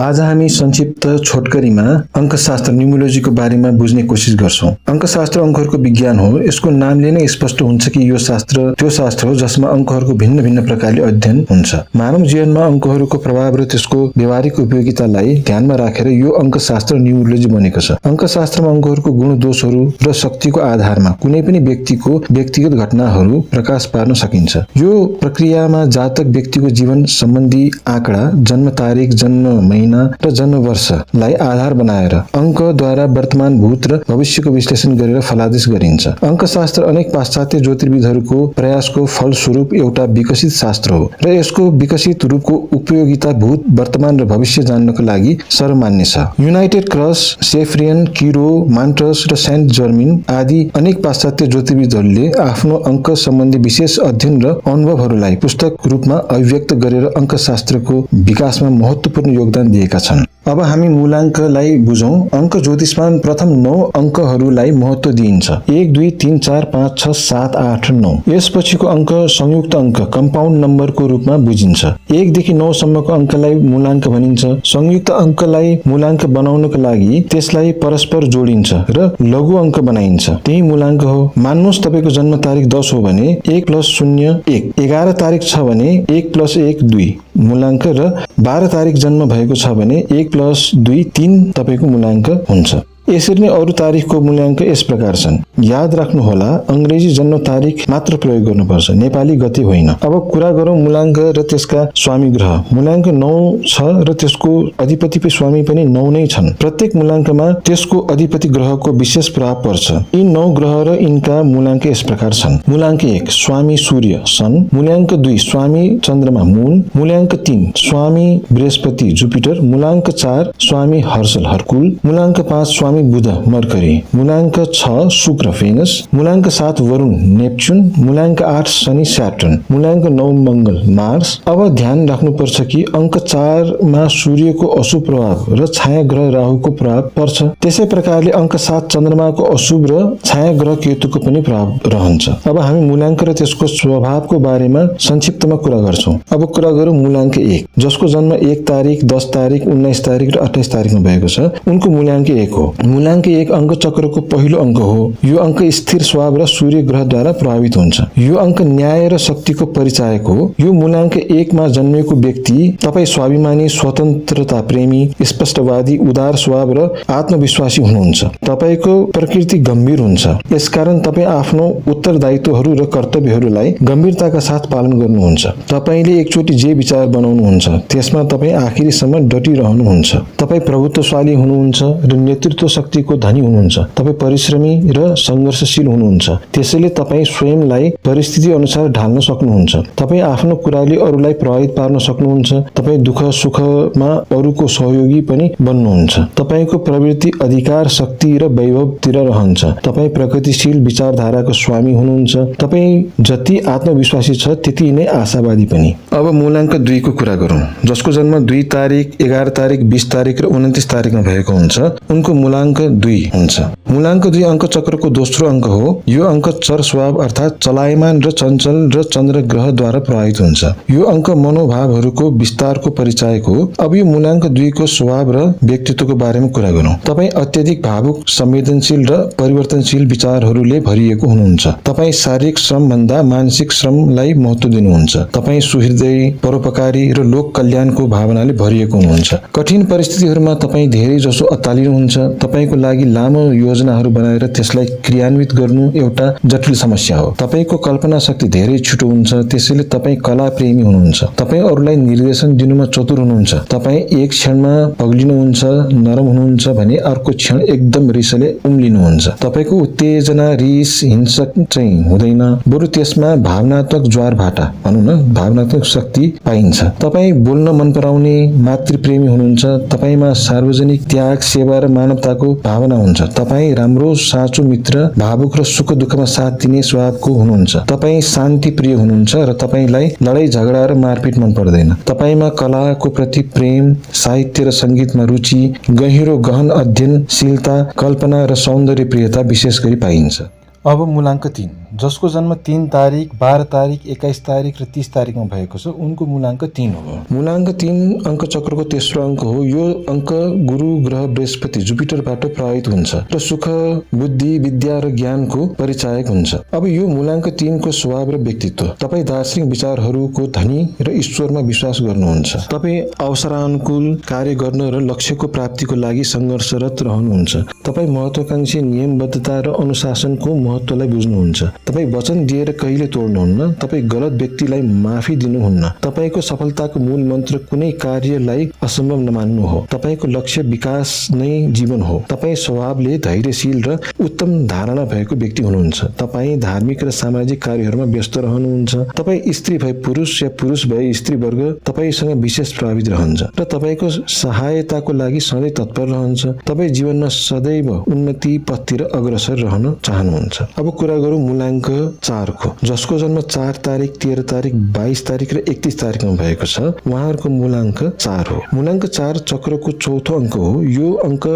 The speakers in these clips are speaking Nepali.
आज हामी संक्षिप्त छोटकरीमा अंकशास्त्र न्यूमोलोजीको बारेमा बुझ्ने कोसिस गर्छौं। अंकशास्त्र अंकहरूको विज्ञान हो। यसको नामले नै स्पष्ट हुन्छ कि यो शास्त्र त्यो शास्त्र हो जसमा अंकहरूको भिन्न भिन्न प्रकारले अध्ययन हुन्छ। मानव जीवनमा अंकहरूको प्रभाव र त्यसको व्यवहारिक उपयोगितालाई ध्यानमा राखेर यो अंकशास्त्र न्यूमोलोजी बनेको छ। अंकशास्त्रमा अंकहरूको गुण दोषहरू र शक्तिको आधारमा कुनै पनि व्यक्तिको व्यक्तिगत घटनाहरू प्रकाश पार्न सकिन्छ। यो प्रक्रियामा जातक व्यक्तिको जीवन सम्बन्धी आँकडा, जन्म तारिख, जन्म महिना र जन्म वर्षलाई आधार बनाएर अंकद्वारा वर्तमान भूत र भविष्यको विश्लेषण गरेर फलादेश गरिन्छ। अंकशास्त्र अनेक पाश्चात्य ज्योतिर्विदहरूको प्रयासको फलस्वरूप एउटा विकसित शास्त्र हो र यसको विकसित रूपको उपयोगिता भूत, वर्तमान र भविष्य जान्नको लागि सर्वमान्य छ। युनाइटेड क्रस, सेफ्रियन, किरो, मान्टस र सेन्ट जर्मिन आदि अनेक पाश्चात्य ज्योतिर्विदहरूले आफ्नो अंक सम्बन्धी विशेष अध्ययन र अनुभवहरूलाई पुस्तक रूपमा अभिव्यक्त गरेर अंकशास्त्रको विकासमा महत्त्वपूर्ण योगदान दिएका छन्। अब हामी मूलाङ्कलाई बुझौं। अंक ज्योतिषमा प्रथम 9 अंकहरूलाई महत्त्व दिइन्छ। 1, 2, 3, 4, 5, 6, 7, 8 र 9। यसपछिको अंक संयुक्त अंक कम्पाउन्ड नम्बरको रूपमा बुझिन्छ। 1 देखि 9 सम्मको अंकलाई मूलाङ्क भनिन्छ। संयुक्त अंकलाई मूलाङ्क बनाउनको लागि त्यसलाई परस्पर जोडिन्छ र लघु अंक बनाइन्छ। त्यही मूलाङ्क हो। मान्नुहोस् तपाईको जन्म तारिख 10 हो भने 1 + 0 1, 11 तारिख छ भने 1 + 1 2 मूलाङ्क र 12 तारिख जन्म भएको छ भने 1 + 2 3 तपाईको मूलाङ्क हुन्छ। यसरी नै अरु तारिखको मूल्याङ्क यस प्रकार छन्। याद राख्नुहोला, अंग्रेजी जन्म तारिख मात्र प्रयोग गर्नुपर्छ, नेपाली गते होइन। अब कुरा गरौं मूलाङ्क र त्यसका स्वामी ग्रह। मूलाङ्क 9 छ र त्यसको अधिपति स्वामी पनि 9 नै छन्। प्रत्येक मूलाङ्कमा त्यसको अधिपति ग्रहको विशेष प्रभाव पर्छ। यी 9 ग्रह र यिनका मूलाङ्क यस प्रकार छन्। मूलाङ्क 1 स्वामी सूर्य सन, मूलाङ्क 2 स्वामी चन्द्रमा मून, मूलाङ्क 3 स्वामी बृहस्पति जुपिटर, मूलाङ्क 4 स्वामी हर्षल हर्कुल, मूलाङ्क 5 स्वामी बुध मर्करी, मूलाङ्क 6 शुक्र भेनस, मूलाङ्क 7 वरुण नेप्चुन, मूलाङ्क 8 शनि स्याटर्न, मूलाङ्क 9 मंगल मार्स। अब ध्यान राख्नुपर्छ कि अंक 4 मा सूर्यको अशुभ प्रभाव र छाया ग्रह राहुको प्रभाव पर्छ। त्यसै प्रकारले अंक 7 चन्द्रमाको अशुभ र छाया ग्रह केतुको पनि प्रभाव रहन्छ। अब हामी मूलाङ्क र त्यसको स्वभावको बारेमा संक्षिप्तमा कुरा गर्छौं। अब कुरा गरौं मूलाङ्क 1 जसको जन्म 1 तारिख, 10 तारिख, 19 तारिख र 28 तारिखमा भएको छ। उनको मूलाङ्क 1 हो। मूलाङ्क 1 अंक चक्रको पहिलो अंक हो। यो अंक स्थिर स्वभाव र सूर्य ग्रहद्वारा प्रभावित हुन्छ। यो अंक न्याय र शक्तिको परिचायक हो। यो मूलाङ्क 1 मा जन्मेको व्यक्ति तपाई स्वाभिमानी, स्वतन्त्रता प्रेमी, स्पष्टवादी, उदार स्वभाव र आत्मविश्वासी हुनुहुन्छ। तपाईको प्रकृति गम्भीर हुन्छ। यसकारण तपाई आफ्नो उत्तरदायित्वहरू र कर्तव्यहरूलाई गम्भीरताका साथ पालन गर्नुहुन्छ। तपाईले एकचोटी जे विचार बनाउनुहुन्छ त्यसमा तपाई आखिरीसम्म डटिरहनुहुन्छ। तपाई प्रभुत्वशाली हुनुहुन्छ र नेतृत्व शक्तिको धनी हुनुहुन्छ। तपाई परिश्रमी र संघर्षशील हुनुहुन्छ। त्यसैले तपाई स्वयंलाई परिस्थिति अनुसार ढाल्न सक्नुहुन्छ। तपाई आफ्नो कुराले अरूलाई प्रभावित पार्न सक्नुहुन्छ। तपाई दुःख सुखमा अरूको सहयोगी पनि बन्नुहुन्छ। तपाईको प्रवृत्ति अधिकार, शक्ति र वैभवतिर रहन्छ। तपाई प्रगतिशील विचारधाराको स्वामी हुनुहुन्छ। तपाई जति आत्मविश्वासी छ त्यति नै आशावादी पनि। अब मूलाङ्क 2 को कुरा गरौं जसको जन्म 2 तारिख, 11 तारिख, 20 तारिख र 29 तारिखमा भएको हुन्छ। उनको मूलाङ्क 2 हुन्छ। मूलाङ्क 2 अंक चक्रको दोस्रो अंक हो। यो अंक चर स्वभाव अर्थात चलायमान र चञ्चल र चन्द्र ग्रहद्वारा प्रभावित हुन्छ। यो अंक मनोभावहरूको विस्तारको परिचायक हो। अब यो मूलाङ्क 2 को स्वभाव र व्यक्तित्वको बारेमा कुरा गरौं। तपाई अत्यधिक भावुक, संवेदनशील र परिवर्तनशील विचारहरूले भरिएको हुनुहुन्छ। तपाई शारीरिक श्रम भन्दा मानसिक श्रमलाई महत्त्व दिनुहुन्छ। तपाई सुहृदय, परोपकारी र लोक कल्याणको भावनाले भरिएको हुनुहुन्छ। कठिन परिस्थितिहरूमा तपाई धेरै जसो अत्तालिनुहुन्छ। तपाईको लागि लामो योजनाहरू बनाएर त्यसलाई क्रियान्वित गर्नु एउटा जटिल समस्या हो। तपाईको कल्पना शक्ति धेरै छिटो हुन्छ। त्यसैले तपाई कला प्रेमी हुनुहुन्छ। तपाई अरूलाई निर्देशन दिनुमा चतुर हुनुहुन्छ। तपाई एक क्षणमा पग्लिनुहुन्छ, नरम हुनुहुन्छ भने अर्को क्षण एकदम रिसले उम्लिनुहुन्छ। तपाईको उत्तेजना, रिस, हिंसक चाहिँ हुँदैन, बरु त्यसमा भावनात्मक ज्वार भाटा भनौं न, भावनात्मक शक्ति पाइन्छ। तपाई बोल्न मन पराउने, मातृप्रेमी हुनुहुन्छ। तपाईमा सार्वजनिक त्याग, सेवा र मानवताको भावना हुन्छ। तपाई राम्रो साँचो मित्र, भावुक र सुख दुःखमा साथ दिने स्वभावको हुनुहुन्छ। तपाई शान्ति प्रिय हुनुहुन्छ र तपाईलाई लडाई झगडा र मारपिट मन पर्दैन। तपाईमा कलाको प्रति प्रेम, साहित्य र संगीतमा रुचि, गहिरो गहन अध्ययनशीलता, कल्पना र सौन्दर्य प्रियता विशेष गरी पाइन्छ। अब मूलाङ्क 3 जसको जन्म 3 तारिक, 12 तारिक, 21 तारिक र 30 तारिकमा भएको छ उनको मूलाङ्क 3 हो। मूलाङ्क 3 अङ्क चक्रको तेस्रो अङ्क हो। यो अङ्क गुरु ग्रह बृहस्पति जुपिटरबाट प्रभावित हुन्छ र सुख, बुद्धि, विद्या र ज्ञानको परिचायक हुन्छ। अब यो मूलाङ्क 3 को स्वभाव र व्यक्तित्व। तपाईँ दार्शनिक विचारहरूको धनी र ईश्वरमा विश्वास गर्नुहुन्छ। तपाईँ अवसरानुकूल कार्य गर्न र लक्ष्यको प्राप्तिको लागि सङ्घर्षरत रहनुहुन्छ। तपाईँ महत्त्वाकांक्षी, नियमबद्धता र अनुशासनको महत्त्वलाई बुझ्नुहुन्छ। तपाईँ वचन दिएर कहिले तोड्नुहुन्न। तपाईँ गलत व्यक्तिलाई माफी दिनुहुन्न। तपाईँको सफलताको मूल मन्त्र कुनै कार्यलाई असम्भव नमान्नु हो। तपाईँको लक्ष्य विकास नै जीवन हो। तपाईँ स्वभावले धैर्यशील र उत्तम धारणा भएको व्यक्ति हुनुहुन्छ। तपाईँ धार्मिक र सामाजिक कार्यहरूमा व्यस्त रहनुहुन्छ। तपाईँ स्त्री भए पुरुष या पुरुष भए स्त्री वर्ग तपाईँसँग विशेष प्रभावित रहन्छ र तपाईँको सहायताको लागि सधैँ तत्पर रहन्छ। तपाईँ जीवनमा सदैव उन्नति पथतिर अग्रसर रहन चाहनुहुन्छ। अब कुरा गरौँ मूलाङ्क 4 को, जसको जन्म 4 तारिक, 13 तारिक, 22 तारिक र 31 तारिकमा भएको छ उहाँहरूको मूलाङ्क 4 हो। मूलाङ्क 4 चक्रको चौथो अङ्क हो। यो अङ्क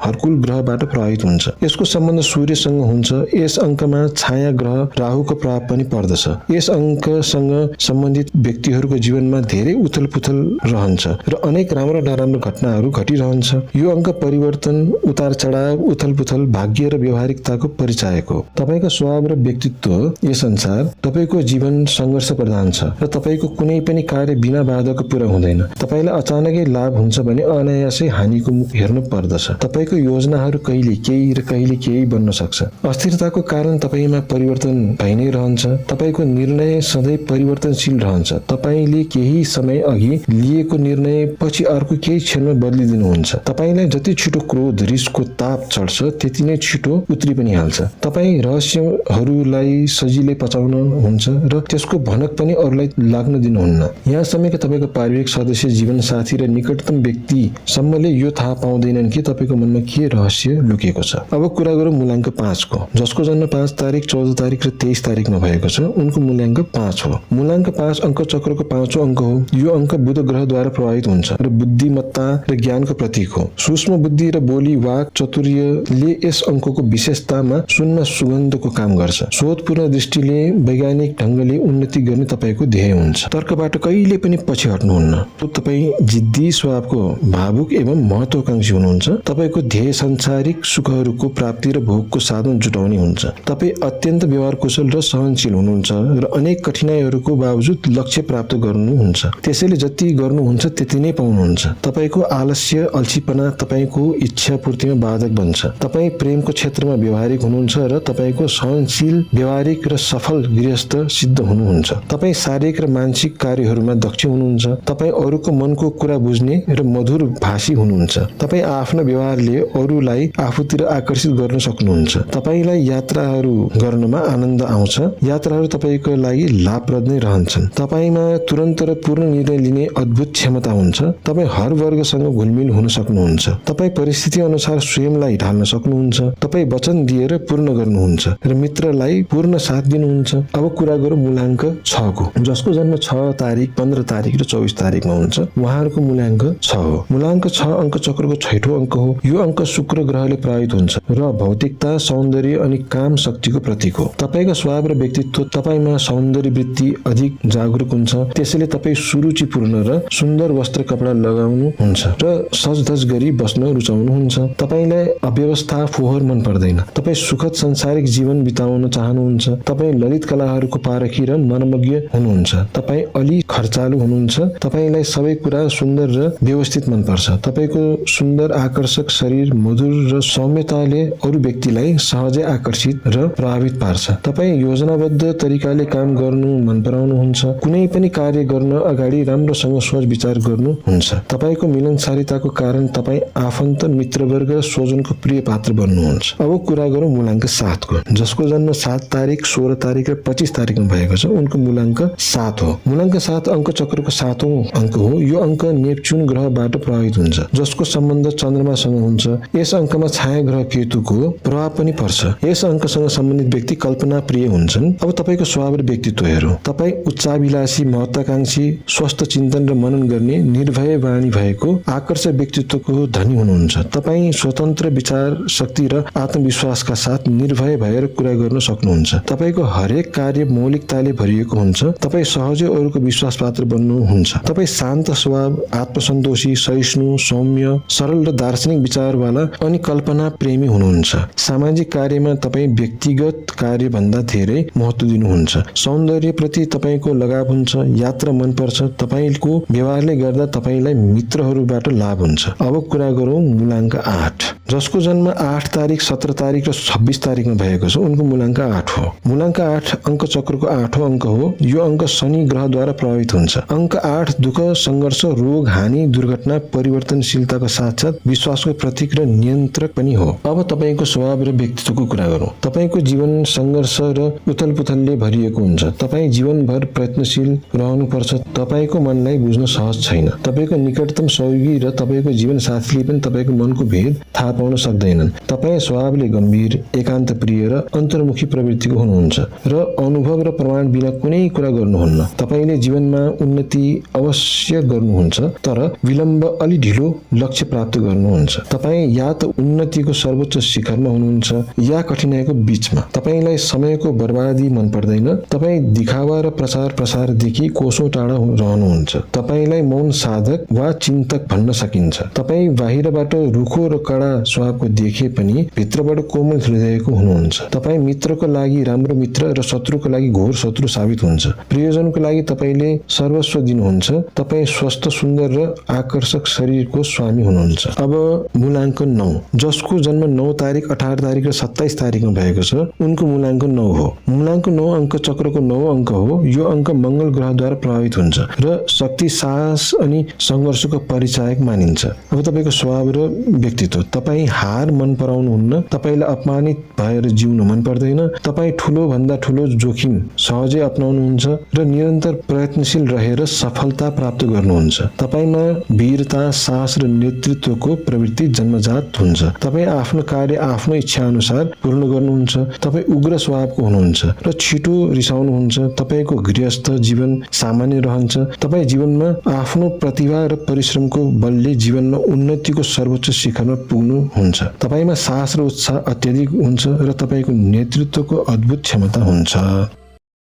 हर्कुल ग्रहबाट प्रभावित हुन्छ। यसको सम्बन्ध सूर्यसँग हुन्छ। यस अङ्कमा छाया ग्रह राहुको प्रभाव पनि पर्दछ। यस अङ्कसँग सम्बन्धित व्यक्तिहरूको जीवनमा धेरै उथलपुथल रहन्छ र अनेक राम्रो नराम्रो घटनाहरू घटिरहन्छ। यो अङ्क परिवर्तन, उतार चढाव, उथलपुथल, भाग्य र व्यवहारिकताको परिचायक हो। तपाईँको स्वभाव र व्यक्तित्व यस अनुसार तपाईँको जीवन सङ्घर्ष प्रधान छ र तपाईँको कुनै पनि कार्य बिना बाधाको पूरा हुँदैन। तपाईँलाई अचानकै लाभ हुन्छ भने अनायासै हानिको मुख हेर्नु पर्दछ। तपाईँको योजनाहरू कहिले केही र कहिले केही बन्न सक्छ। अस्थिरताको कारण तपाईँमा परिवर्तन भइ नै रहन्छ। तपाईँको निर्णय सधैँ परिवर्तनशील रहन्छ। तपाईँले केही समय अघि लिएको निर्णय पछि अर्को केही क्षणमा बदलिदिनुहुन्छ। तपाईँलाई जति छिटो क्रोध, रिसको ताप चढ्छ त्यति नै छिटो उत्रि पनि हाल्छ। तपाईँ रहस्यहरूलाई सजिलै पचाउन हुन्छ र त्यसको भनक पनि अरूलाई लाग्न दिनुहुन्न। यहाँसम्म कि तपाईँको पारिवारिक सदस्य, जीवन साथी र निकटतम व्यक्तिसम्मले यो थाहा पाउँदैनन् कि तपाईँको मनमा के रहस्य लुकेको छ। अब कुरा गरौँ मूलाङ्क 5 को, जसको जन्म 5 तारिक, 14 तारिक र 23 तारिकमा भएको छ उनको मूल्याङ्क 5 हो। मूलाङ्क 5 अङ्क चक्रको 5औं अङ्क हो। यो अङ्क बुध ग्रहद्वारा प्रभावित हुन्छ र बुद्धिमत्ता र ज्ञानको प्रतीक हो। सूक्ष्म बुद्धि र बोली वाक चतुर्यले यस अङ्कको विशेषतामा सुनमा सुगन्धको काम गर्छ। शोधपूर्ण दृष्टिले वैज्ञानिक ढङ्गले उन्नति गर्ने तपाईँको ध्येय हुन्छ। तर्कबाट कहिले पनि पछि हट्नुहुन्न। तपाईँ जिद्दी स्वभावको, भावुक एवं महत्त्वाकांक्षी हुनुहुन्छ। तपाईँको ध्येय सांसारिक सुखहरूको प्राप्ति र भोगको साधन जुटाउने हुन्छ। तपाईँ अत्यन्त व्यवहार कुशल र सहनशील हुनुहुन्छ र अनेक कठिनाइहरूको बावजुद लक्ष्य प्राप्त गर्नुहुन्छ। त्यसैले जति गर्नुहुन्छ त्यति नै पाउनुहुन्छ। तपाईँको आलस्य, अल्छीपना तपाईँको इच्छा पूर्तिमा बाधक बन्छ। तपाईँ प्रेमको क्षेत्रमा व्यवहारिक हुनुहुन्छ र तपाईँको सहनशील, व्यवहारिक र सफल गृहस्थ सिद्ध हुनुहुन्छ। तपाईँ शारीरिक र मानसिक कार्यहरूमा दक्ष हुनुहुन्छ। तपाईँ अरूको मनको कुरा बुझ्ने र मधुर भाषी हुनुहुन्छ। तपाईँ आफ्नो व्यवहारले अरूलाई आफूतिर आकर्षित गर्न सक्नुहुन्छ। तपाईँलाई यात्राहरू गर्नमा आनन्द आउँछ। यात्राहरू तपाईँको लागि लाभप्रद नै रहन्छन्। तपाईँमा तुरन्त र पूर्ण निर्णय लिने अद्भुत क्षमता हुन्छ। तपाईँ हर वर्गसँग घुलमिल हुन सक्नुहुन्छ। तपाईँ परिस्थिति अनुसार स्वयंलाई ढाल्न सक्नुहुन्छ। तपाईँ वचन दिएर पूर्ण गर्नुहुन्छ र मित्रलाई पूर्ण साथ दिनुहुन्छ। अब कुरा गरौँ मूलाङ्क 6 को, जसको जन्म 6 तारिक, 15 तारिक र 24 तारिकमा हुन्छ उहाँहरूको मूल्याङ्क 6 हो। मूल्याङ्क 6 अङ्क चक्रको 6औं अङ्क हो। यो अङ्क शुक्र ग्रहले प्रभावित हुन्छ र भौतिकता, सौन्दर्य अनि काम शक्तिको प्रतीक हो। तपाईँको स्वभाव र व्यक्तित्व तपाईँमा सौन्दर्य वृत्ति अधिक जागरुक हुन्छ। त्यसैले तपाईँ सुरुचिपूर्ण र सुन्दर वस्त्र कपडा लगाउनुहुन्छ र सजधज गरी बस्न रुचाउनुहुन्छ। तपाईँलाई अव्यवस्था, फोहोर मन पर्दैन। तपाईँ सुखद सांसारिक जीवन बिताउन चाहनुहुन्छ। तपाईँ ललित कलाहरूको पारखी र मर्मज्ञ हुनुहुन्छ। तपाईँ अलि खर्चालु हुनुहुन्छ। तपाईँलाई सबै कुरा सुन्दर र व्यवस्थित मनपर्छ। तपाईँको सुन्दर आकर्षक शरीर, मधुर र सौम्यताले अरू व्यक्तिलाई सहजै आकर्षित र प्रभावित पार्छ। तपाईँ योजनाबद्ध तरिकाले काम गर्नु मन पराउनुहुन्छ। कुनै पनि कार्य गर्न अगाडि राम्रोसँग सोच विचार गर्नुहुन्छ। तपाईँको मिलनसारिताको कारण तपाईँ आफन्त, मित्रवर्ग र स्वजनको प्रिय पात्र बन्नुहुन्छ। अब कुरा गरौँ मूलाङ्क 7 को, जसको जन्म 7 तारिक, 16 तारिक र 25 तारिकमा भएको छ उनको मूलाङ्क 7 हो। मूलाङ्क 7 अङ्क चक्रको 7औं अङ्क हो। यो अङ्क नेप्च्युन ग्रहबाट प्रभावित हुन्छ, जसको सम्बन्ध चन्द्रमासँग हुन्छ। यस अङ्कमा छाया ग्रह केतुको प्रभाव पनि पर्छ। यस अङ्कसँग सम्बन्धित व्यक्ति कल्पना प्रिय हुन्छन्। अब तपाईँको स्वभाव र व्यक्तित्व हेरौँ। तपाईँ उच्चाभिलाषी, महत्वाकांक्षी, स्वस्थ चिन्तन र मनन गर्ने, निर्भय वाणी भएको, आकर्षक व्यक्तित्वको धनी हुनुहुन्छ। तपाईँ स्वतन्त्र विचार शक्ति र आत्मविश्वासका साथ निर्भय भएर कुरा गर्न गर्न सक्नुहुन्छ। तपाईको हरेक कार्य मौलिकताले भरिएको हुन्छ। तपाई सहजै अरूको विश्वास पात्र बन्नुहुन्छ। तपाई शान्त स्वभाव, आत्मसन्तोषी, सहिष्णु, सौम्य, सरल र दार्शनिक विचारवाला अनि कल्पना प्रेमी हुनुहुन्छ। सामाजिक कार्यमा तपाई व्यक्तिगत कार्यभन्दा धेरै महत्त्व दिनुहुन्छ। सौन्दर्यप्रति तपाईको लगाव हुन्छ। यात्रा मनपर्छ। तपाईको व्यवहारले गर्दा तपाईलाई मित्रहरूबाट लाभ हुन्छ। अब कुरा गरौँ मूलाङ्क 8। जसको जन्म 8 तारिक, 17 तारिक र 26 तारिकमा भएको छ उनको मूलाङ्क 8 हो। मूलाङ्क 8 अङ्क चक्रको 8औं अङ्क हो। यो अङ्क शनि ग्रहद्वारा प्रभावित हुन्छ। अङ्क 8 दुःख, सङ्घर्ष, रोग, हानि, दुर्घटना, परिवर्तनशीलताको साथसाथ विश्वासको प्रतीक र नियन्त्रक पनि हो। अब तपाईको स्वभाव र व्यक्तित्वको कुरा गरौँ। तपाईको जीवन सङ्घर्ष र उथलपुथलले भरिएको हुन्छ। तपाई जीवनभर प्रयत्नशील रहनुपर्छ। तपाईको मनलाई बुझ्न सहज छैन। तपाईको निकटतम सहयोगी र तपाईको जीवनसाथीले पनि तपाईको मनको भेद थाहा पाउन सक्दैनन्। तपाई स्वभावले गम्भीर, एकान्त प्रिय र अन्तर्मुखी प्रवृत्तिको हुनुहुन्छ र अनुभव र प्रमाण बिना कुनै कुरा गर्नुहुन्न। तपाईले जीवनमा उन्नति अवश्य गर्नुहुन्छ तर विलम्ब अलि ढिलो लक्ष्य प्राप्त गर्नुहुन्छ। तपाई या त उन्नतिको सर्वोच्च शिखरमा हुनुहुन्छ या कठिनाइको बीचमा। तपाईलाई समयको बर्बादी मन पर्दैन। तपाई दिखावा र प्रचार प्रसारदेखि कोसौं टाढा रहनुहुन्छ। तपाईलाई मौन साधक वा चिन्तक भन्न सकिन्छ। तपाई बाहिरबाट रुखो र कडा स्वभावको देखे पनि भित्रबाट कोमल हृदयको हुनुहुन्छ। तपाई मित्रको लागि राम्रो मित्र र शत्रुको लागि घोर शत्रु साबित हुन्छ। प्रियजनको लागि तपाईले सर्वस्व दिनुहुन्छ। तपाई स्वस्थ, सुन्दर र आकर्षक शरीरको स्वामी हुनुहुन्छ। अब मूलाङ्क 9 जसको जन्म 9 तारिक, 18 तारिक र 27 तारिकमा भएको छ उनको मूलाङ्क 9 हो। मूलाङ्क 9 अङ्क चक्रको 9 अङ्क हो। यो अङ्क मंगल ग्रहद्वारा प्रभावित हुन्छ र शक्ति, साहस अनि सङ्घर्षको परिचायक मानिन्छ। अब तपाईको स्वभाव र व्यक्तित्व। तपाई हार मन पराउनुहुन्न। तपाईलाई अपमानित भएर जिउन मन पर्दैन। तपाई ठूलो भन्दा ठूलो जोखिम सहजै अपनाउनुहुन्छ र निरन्तर प्रयत्नशील रहेर सफलता प्राप्त गर्नुहुन्छ। तपाईमा वीरता, साहस र नेतृत्वको प्रवृत्ति जन्मजात हुन्छ। तपाई आफ्नो कार्य आफ्नो इच्छा अनुसार पूर्ण गर्नुहुन्छ। तपाई उग्र स्वभावको हुनुहुन्छ र छिटो रिसाउनुहुन्छ। तपाईको गृहस्थ जीवन सामान्य रहन्छ। तपाई जीवनमा आफ्नो प्रतिभा र परिश्रमको बलले जीवनमा उन्नतिको सर्वोच्च शिखरमा पुग्नुहुन्छ। तपाईमा साहस र उत्साह अत्यधिक हुन्छ र तपाईको नेतृत्वको अद्भुत क्षमता हुन्छ।